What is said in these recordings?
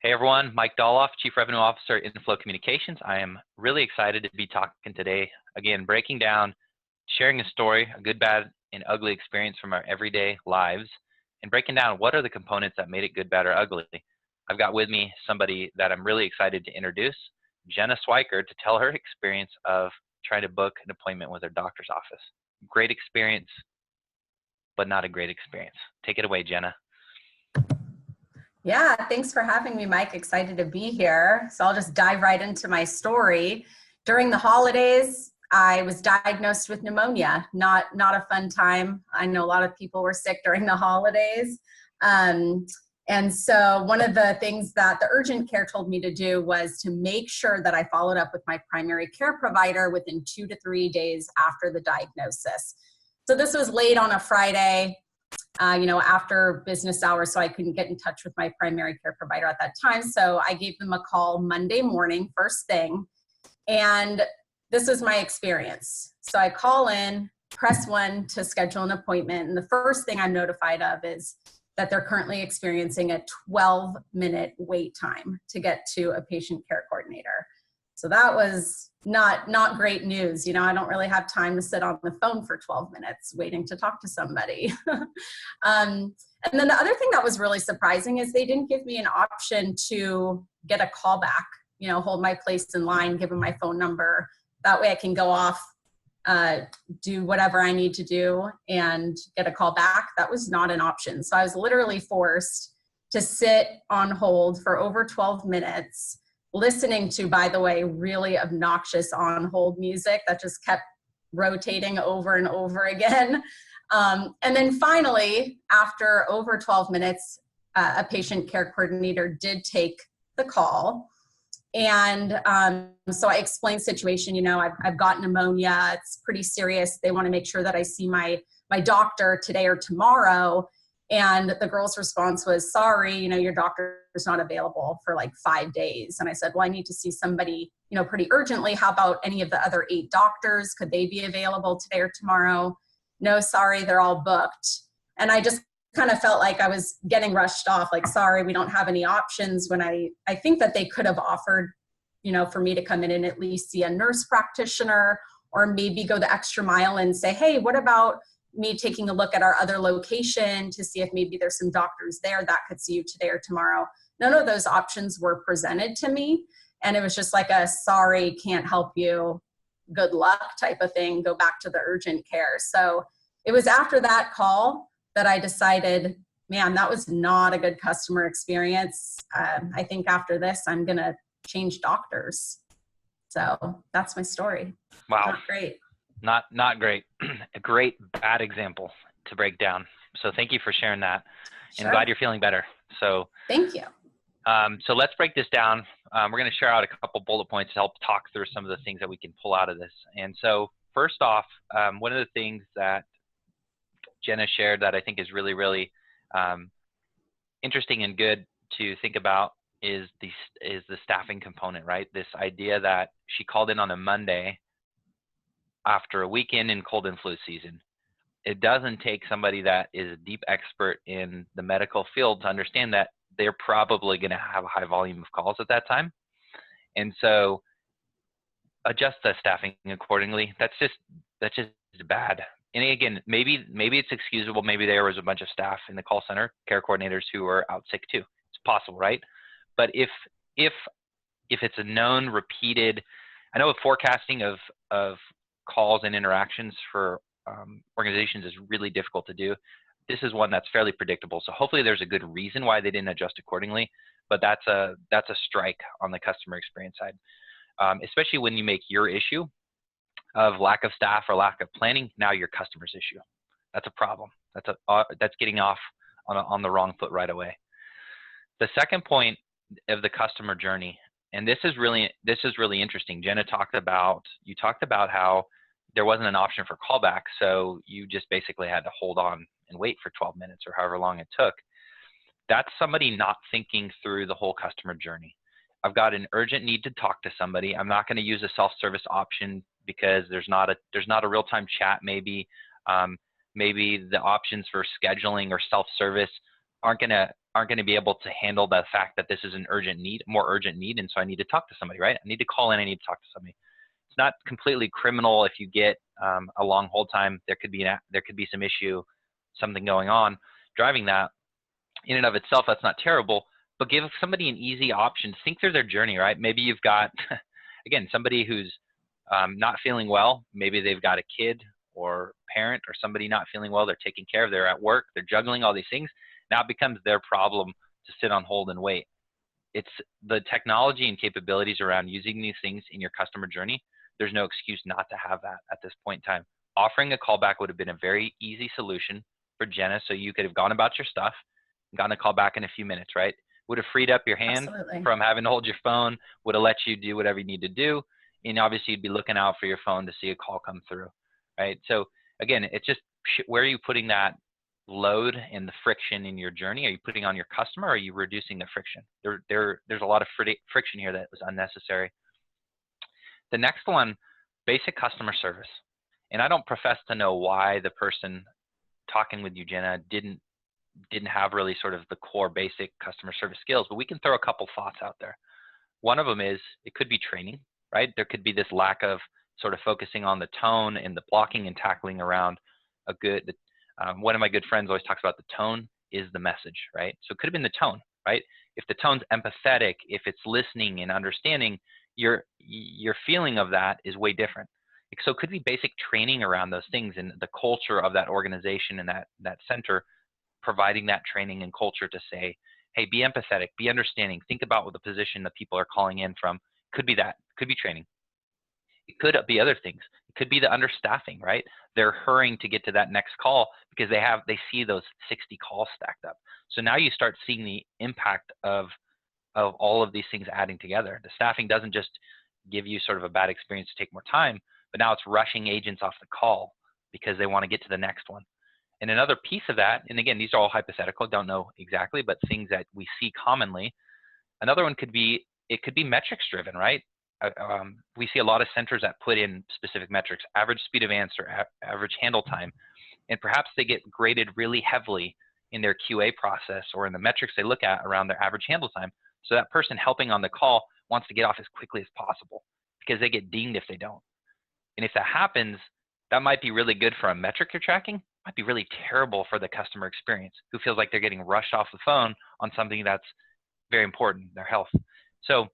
Hey everyone, Mike Doloff, Chief Revenue Officer at Inflow Communications. I am really excited to be talking today, again, breaking down, sharing a story, a good, bad, and ugly experience from our everyday lives, and breaking down what are the components that made it good, bad, or ugly. I've got with me somebody that I'm really excited to introduce, Jenna Swiker, to tell her experience of trying to book an appointment with her doctor's office. Great experience, but not a great experience. Take it away, Jenna. Yeah, thanks for having me, Mike. Excited to be here. So I'll just dive right into my story. During the holidays, I was diagnosed with pneumonia. Not a fun time. I know a lot of people were sick during the holidays. And so one of the things that the urgent care told me to do was to make sure that I followed up with my primary care provider within 2 to 3 days after the diagnosis. So this was late on a Friday. After business hours, so I couldn't get in touch with my primary care provider at that time. So I gave them a call Monday morning, first thing, and this was my experience. So I call in, press 1 to schedule an appointment, and the first thing I'm notified of is that they're currently experiencing a 12-minute wait time to get to a patient care coordinator. So that was not great news. I don't really have time to sit on the phone for 12 minutes waiting to talk to somebody. And then the other thing that was really surprising is they didn't give me an option to get a call back, hold my place in line, give them my phone number. That way I can go off, do whatever I need to do and get a call back. That was not an option. So I was literally forced to sit on hold for over 12 minutes, listening to, by the way, really obnoxious on-hold music that just kept rotating over and over again. And then finally, after over 12 minutes, a patient care coordinator did take the call. And so I explained the situation, I've got pneumonia, it's pretty serious. They want to make sure that I see my doctor today or tomorrow. And the girl's response was, sorry, your doctor's not available for like 5 days. And I said, well, I need to see somebody, pretty urgently. How about any of the other 8 doctors? Could they be available today or tomorrow? No, sorry, they're all booked. And I just kind of felt like I was getting rushed off, like, sorry, we don't have any options, when I think that they could have offered, for me to come in and at least see a nurse practitioner, or maybe go the extra mile and say, hey, what about me taking a look at our other location to see if maybe there's some doctors there that could see you today or tomorrow. None of those options were presented to me. And it was just like a, sorry, can't help you, good luck type of thing, go back to the urgent care. So it was after that call that I decided, man, that was not a good customer experience. I think after this, I'm gonna change doctors. So that's my story. Wow. Not great. Not great. A great bad example to break down. So thank you for sharing that. And I'm glad you're feeling better. So thank you. So let's break this down. We're going to share out a couple bullet points to help talk through some of the things that we can pull out of this. And so first off, one of the things that Jenna shared that I think is really, really interesting and good to think about is the staffing component, right? This idea that she called in on a Monday after a weekend in cold and flu season. It doesn't take somebody that is a deep expert in the medical field to understand that they're probably going to have a high volume of calls at that time. And so adjust the staffing accordingly. That's just bad. And again, maybe it's excusable. Maybe there was a bunch of staff in the call center, care coordinators who were out sick too. It's possible, right? But if it's a known repeated, I know forecasting of calls and interactions for organizations is really difficult to do. This is one that's fairly predictable. So hopefully there's a good reason why they didn't adjust accordingly, but that's a strike on the customer experience side, especially when you make your issue of lack of staff or lack of planning now your customer's issue. That's a problem. That's getting off on the wrong foot right away. The second point of the customer journey, and this is really interesting. Jenna talked about how there wasn't an option for callback, so you just basically had to hold on and wait for 12 minutes or however long it took. That's somebody not thinking through the whole customer journey. I've got an urgent need to talk to somebody. I'm not going to use a self-service option because there's not a real-time chat. Maybe the options for scheduling or self-service aren't going to aren't going to be able to handle the fact that this is an more urgent need. And so I need to talk to somebody, right? I need to call in. I need to talk to somebody. It's not completely criminal if you get a long hold time. There could be some issue, something going on driving that. In and of itself, that's not terrible. But give somebody an easy option. Think through their journey, right? Maybe you've got, again, somebody who's not feeling well. Maybe they've got a kid or parent or somebody not feeling well. They're taking care of. They're at work. They're juggling all these things. Now it becomes their problem to sit on hold and wait. It's the technology and capabilities around using these things in your customer journey. There's no excuse not to have that at this point in time. Offering a callback would have been a very easy solution for Jenna, so you could have gone about your stuff, gotten a call back in a few minutes, right? Would have freed up your hand Absolutely. from having to hold your phone, would have let you do whatever you need to do, and obviously you'd be looking out for your phone to see a call come through, right? So again, it's just where are you putting that load and the friction in your journey? Are you putting on your customer, or are you reducing the friction? There's a lot of friction here that was unnecessary. The next one, basic customer service. And I don't profess to know why the person talking with you, Jenna, didn't have really sort of the core basic customer service skills, but we can throw a couple thoughts out there. One of them is it could be training, right? There could be this lack of sort of focusing on the tone and the blocking and tackling around a good, one of my good friends always talks about the tone is the message, right? So it could have been the tone, right? If the tone's empathetic, if it's listening and understanding, your feeling of that is way different. So it could be basic training around those things and the culture of that organization and that center, providing that training and culture to say, hey, be empathetic, be understanding, think about what the position that people are calling in from. Could be that, could be training. It could be other things. It could be the understaffing, right? They're hurrying to get to that next call because they see those 60 calls stacked up. So now you start seeing the impact of all of these things adding together. The staffing doesn't just give you sort of a bad experience to take more time, but now it's rushing agents off the call because they want to get to the next one. And another piece of that, and again, these are all hypothetical, don't know exactly, but things that we see commonly. Another one could be, it could be metrics driven, right? We see a lot of centers that put in specific metrics, average speed of answer, average handle time, and perhaps they get graded really heavily in their QA process or in the metrics they look at around their average handle time. So that person helping on the call wants to get off as quickly as possible because they get dinged if they don't. And if that happens, that might be really good for a metric you're tracking, might be really terrible for the customer experience who feels like they're getting rushed off the phone on something that's very important, their health. So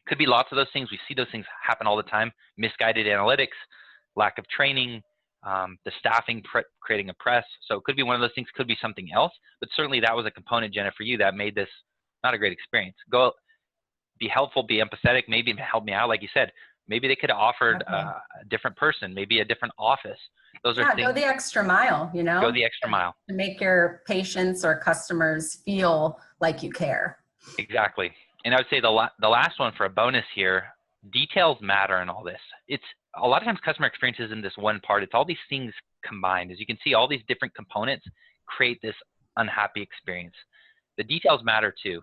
could be lots of those things. We see those things happen all the time. Misguided analytics, lack of training, the staffing creating a press. So it could be one of those things, could be something else, but certainly that was a component, Jenna, for you that made this not a great experience. Go be helpful, be empathetic, maybe help me out. Like you said, maybe they could have offered a different person, maybe a different office. Those are things. Go the extra mile, you know? Go the extra mile. To make your patients or customers feel like you care. Exactly. And I would say the last one for a bonus here, details matter in all this. It's a lot of times customer experience isn't this one part. It's all these things combined. As you can see, all these different components create this unhappy experience. The details matter too.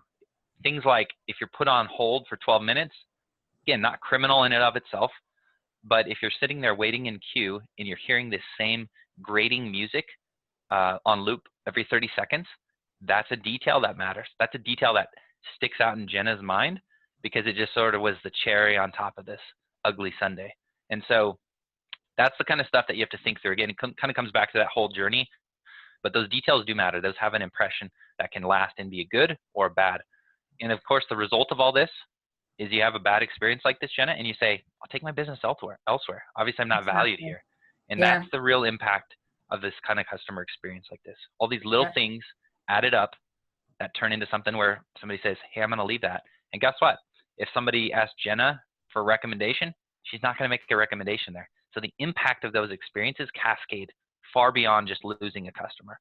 Things like if you're put on hold for 12 minutes, again, not criminal in and of itself, but if you're sitting there waiting in queue and you're hearing this same grating music on loop every 30 seconds, that's a detail that matters. That's a detail that sticks out in Jenna's mind because it just sort of was the cherry on top of this ugly Sunday. And so that's the kind of stuff that you have to think through. Again, it kind of comes back to that whole journey, but those details do matter. Those have an impression that can last and be a good or a bad. And of course, the result of all this is you have a bad experience like this, Jenna, and you say, I'll take my business elsewhere. Obviously, I'm not valued here. And that's the real impact of this kind of customer experience like this. All these little things added up that turn into something where somebody says, hey, I'm going to leave that. And guess what? If somebody asks Jenna for a recommendation, she's not going to make a recommendation there. So the impact of those experiences cascade far beyond just losing a customer.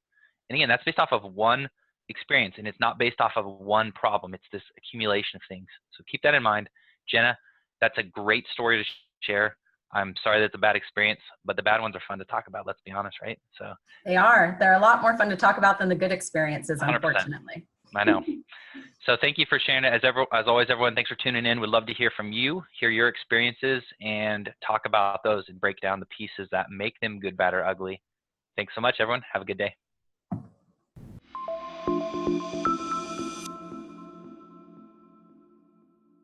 And again, that's based off of one experience, and it's not based off of one problem. It's this accumulation of things. So keep that in mind. Jenna, that's a great story to share. I'm sorry that's a bad experience, but the bad ones are fun to talk about. Let's be honest, right? So they are. They're a lot more fun to talk about than the good experiences, 100%. Unfortunately. I know. So thank you for sharing it. As always, everyone, thanks for tuning in. We'd love to hear from you, hear your experiences, and talk about those and break down the pieces that make them good, bad, or ugly. Thanks so much, everyone. Have a good day.